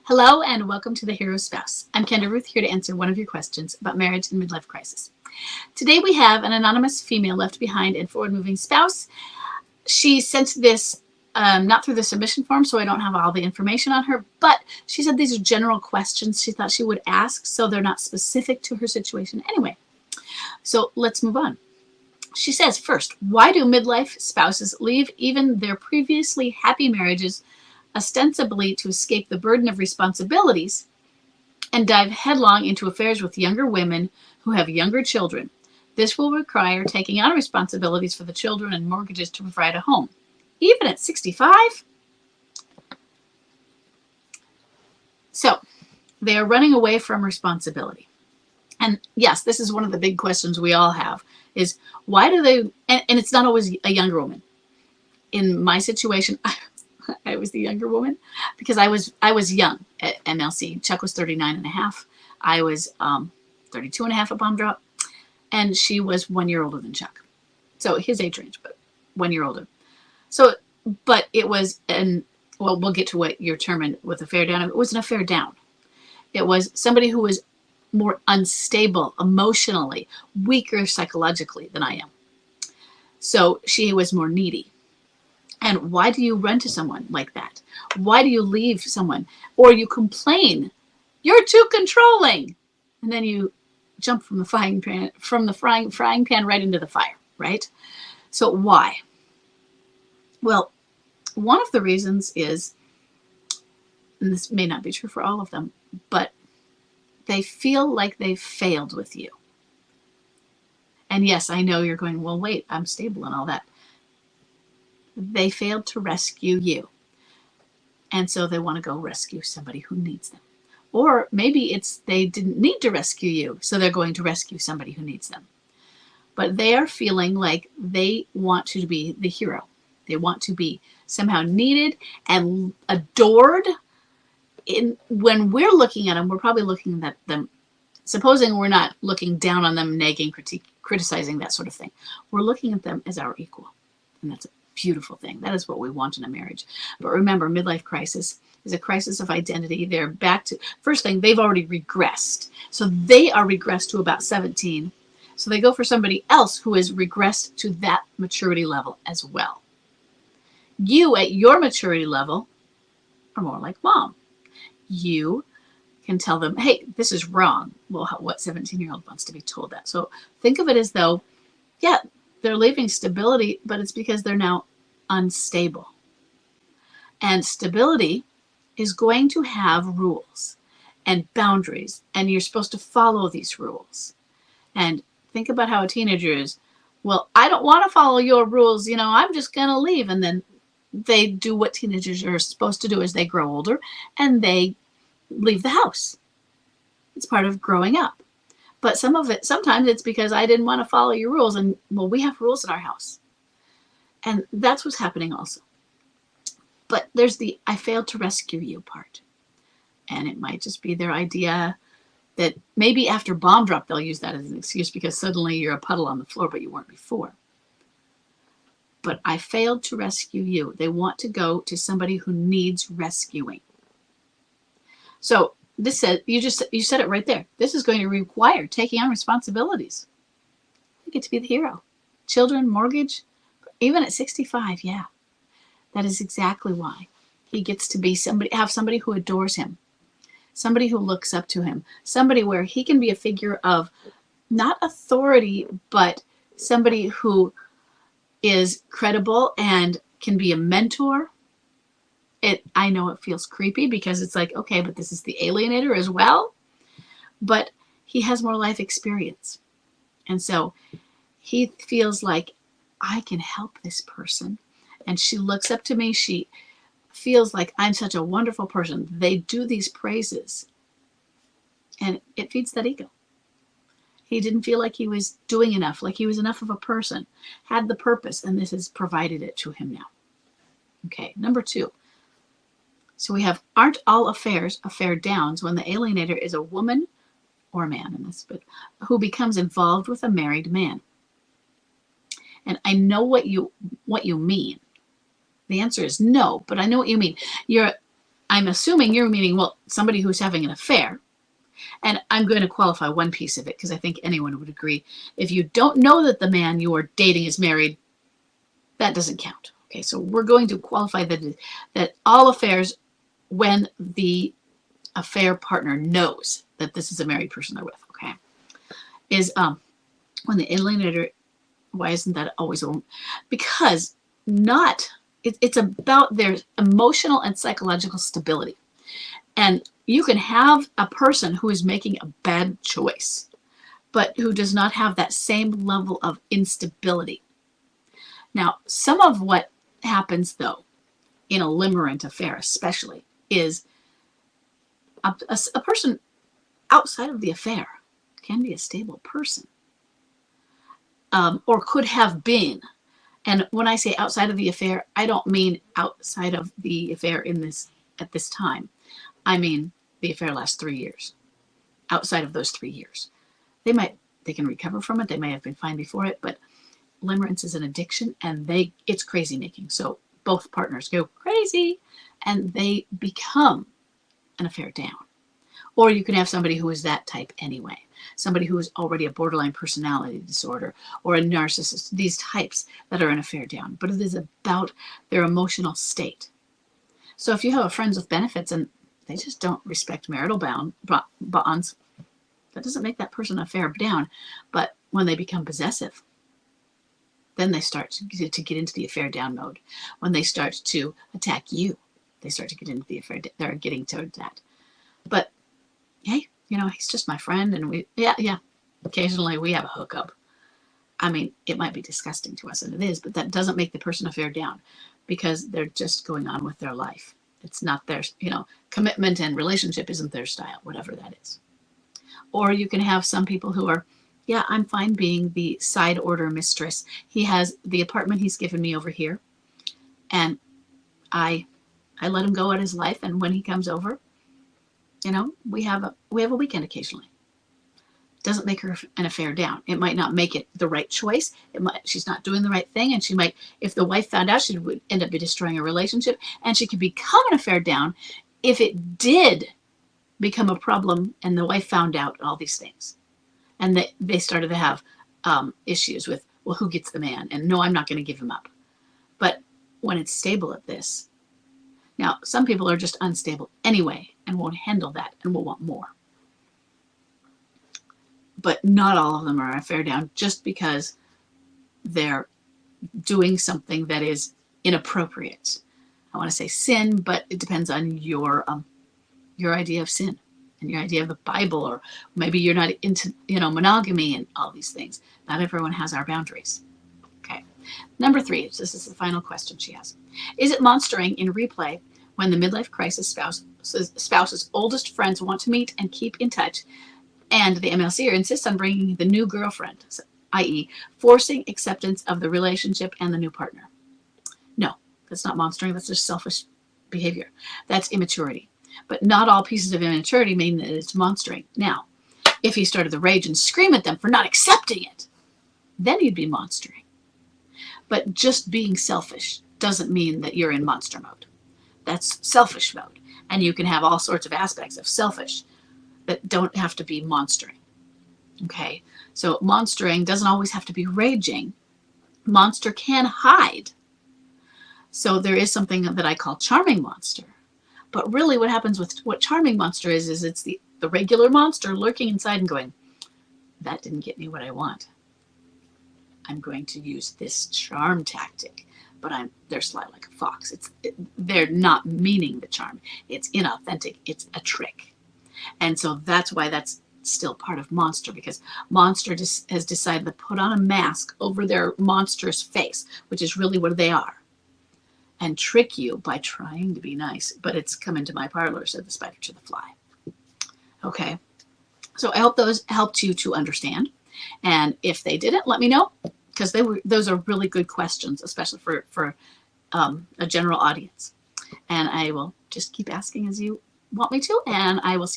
Hello and welcome to The Hero Spouse. I'm Kendra Ruth, here to answer one of your questions about marriage and midlife crisis. Today we have an anonymous female left behind and forward-moving spouse. She sent this not through the submission form, so I don't have all the information on her, but she said these are general questions she thought she would ask, so they're not specific to her situation anyway. So let's move on. She says, first, why do midlife spouses leave even their previously happy marriages ostensibly to escape the burden of responsibilities and dive headlong into affairs with younger women who have younger children? This will require taking on responsibilities for the children and mortgages to provide a home. Even at 65? So they are running away from responsibility. And yes, this is one of the big questions we all have is why do they, and it's not always a younger woman. In my situation, I was the younger woman because I was young at MLC. Chuck was 39 and a half. I was 32 and a half at bomb drop. And she was 1 year older than Chuck. So his age range, but 1 year older. So, but it was well, we'll get to what you're terming with affair down. It was an affair down. It was somebody who was more unstable emotionally, weaker psychologically than I am. So she was more needy. And why do you run to someone like that? Why do you leave someone? Or you complain, you're too controlling. And then you jump from the frying pan right into the fire, right? So why? Well, one of the reasons is, and this may not be true for all of them, but they feel like they've failed with you. And yes, I know you're going, well, wait, I'm stable and all that. They failed to rescue you. And so they want to go rescue somebody who needs them. Or maybe it's they didn't need to rescue you, so they're going to rescue somebody who needs them. But they are feeling like they want to be the hero. They want to be somehow needed and adored. When we're looking at them, we're probably looking at them, supposing we're not looking down on them, nagging, criticizing, that sort of thing. We're looking at them as our equal. And that's a beautiful thing. That is what we want in a marriage. But remember, midlife crisis is a crisis of identity. They're back to, first thing, they've already regressed. So they are regressed to about 17. So they go for somebody else who has regressed to that maturity level as well. You at your maturity level are more like mom. You can tell them, hey, this is wrong. Well, what 17-year-old wants to be told that? So think of it as though, yeah, they're leaving stability, but it's because they're now unstable. And stability is going to have rules and boundaries, and you're supposed to follow these rules. And think about how a teenager is, well, I don't want to follow your rules, I'm just going to leave. And then they do what teenagers are supposed to do as they grow older, and they leave the house. It's part of growing up. But sometimes it's because I didn't want to follow your rules. And well, we have rules in our house. And that's what's happening also. But there's the I failed to rescue you part. And it might just be their idea that maybe after bomb drop, they'll use that as an excuse because suddenly you're a puddle on the floor, but you weren't before. But I failed to rescue you. They want to go to somebody who needs rescuing. So this said, you said it right there. This is going to require taking on responsibilities. You get to be the hero. Children, mortgage, even at 65, yeah. That is exactly why. He gets to be have somebody who adores him, somebody who looks up to him, somebody where he can be a figure of not authority, but somebody who is credible and can be a mentor. I know it feels creepy because it's like, okay, but this is the alienator as well. But he has more life experience. And so he feels like I can help this person. And she looks up to me. She feels like I'm such a wonderful person. They do these praises. And it feeds that ego. He didn't feel like he was doing enough, like he was enough of a person, had the purpose, and this has provided it to him now. Okay, number 2. So we have, aren't all affairs affair downs when the alienator is a woman or a man in this, but who becomes involved with a married man? And I know what you mean. The answer is no, but I know what you mean. I'm assuming you're meaning, well, somebody who's having an affair. And I'm going to qualify one piece of it because I think anyone would agree. If you don't know that the man you are dating is married, that doesn't count. Okay, so we're going to qualify that all affairs, when the affair partner knows that this is a married person they're with, okay, is when the alienator. Why isn't that always a woman? Because it's about their emotional and psychological stability. And you can have a person who is making a bad choice, but who does not have that same level of instability. Now, some of what happens, though, in a limerent affair especially, is a person outside of the affair can be a stable person, or could have been. And when I say outside of the affair, I don't mean outside of the affair at this time. I mean the affair lasts 3 years. Outside of those 3 years, they can recover from it. They may have been fine before it, but limerence is an addiction, and it's crazy making. So both partners go crazy, and they become an affair down. Or you can have somebody who is that type anyway. Somebody who is already a borderline personality disorder or a narcissist. These types that are an affair down, but it is about their emotional state. So if you have a friends with benefits and they just don't respect marital bonds, that doesn't make that person affair down. But when they become possessive, then they start to get into the affair down mode. When they start to attack you, they start to get into the affair. They're getting toward that. But hey, he's just my friend, and occasionally we have a hookup. I mean, it might be disgusting to us, and it is, but that doesn't make the person affair down, because they're just going on with their life. It's not their, commitment and relationship isn't their style, whatever that is. Or you can have some people who are, I'm fine being the side order mistress. He has the apartment he's given me over here, and I let him go at his life, and when he comes over, we have a weekend occasionally. Doesn't make her an affair down. It might not make it the right choice. She's not doing the right thing, and she might, if the wife found out, she would end up destroying a relationship, and she could become an affair down if it did become a problem and the wife found out all these things, and they started to have issues with, well, who gets the man, and no, I'm not going to give him up. But when it's stable at this, now some people are just unstable anyway and won't handle that and will want more. But not all of them are a affair down just because they're doing something that is inappropriate. I want to say sin, but it depends on your idea of sin and your idea of the Bible, or maybe you're not into monogamy and all these things. Not everyone has our boundaries. Okay. Number 3, this is the final question she has. Is it monstering in replay when the midlife crisis spouse's oldest friends want to meet and keep in touch, and the MLCer insists on bringing the new girlfriend, i.e. forcing acceptance of the relationship and the new partner? No, that's not monstering. That's just selfish behavior. That's immaturity. But not all pieces of immaturity mean that it's monstering. Now, if he started to rage and scream at them for not accepting it, then he'd be monstering. But just being selfish doesn't mean that you're in monster mode. That's selfish mode. And you can have all sorts of aspects of selfish that don't have to be monstering. Okay? So monstering doesn't always have to be raging. Monster can hide. So there is something that I call charming monster. But really what happens with what charming monster is it's the regular monster lurking inside and going, that didn't get me what I want. I'm going to use this charm tactic, but they're sly like a fox. They're not meaning the charm. It's inauthentic. It's a trick. And so that's why that's still part of monster, because monster has decided to put on a mask over their monstrous face, which is really what they are, and trick you by trying to be nice. But it's come into my parlor, said the spider to the fly. Okay. So I hope those helped you to understand. And if they didn't, let me know, because those are really good questions, especially for a general audience. And I will just keep asking as you want me to, and I will see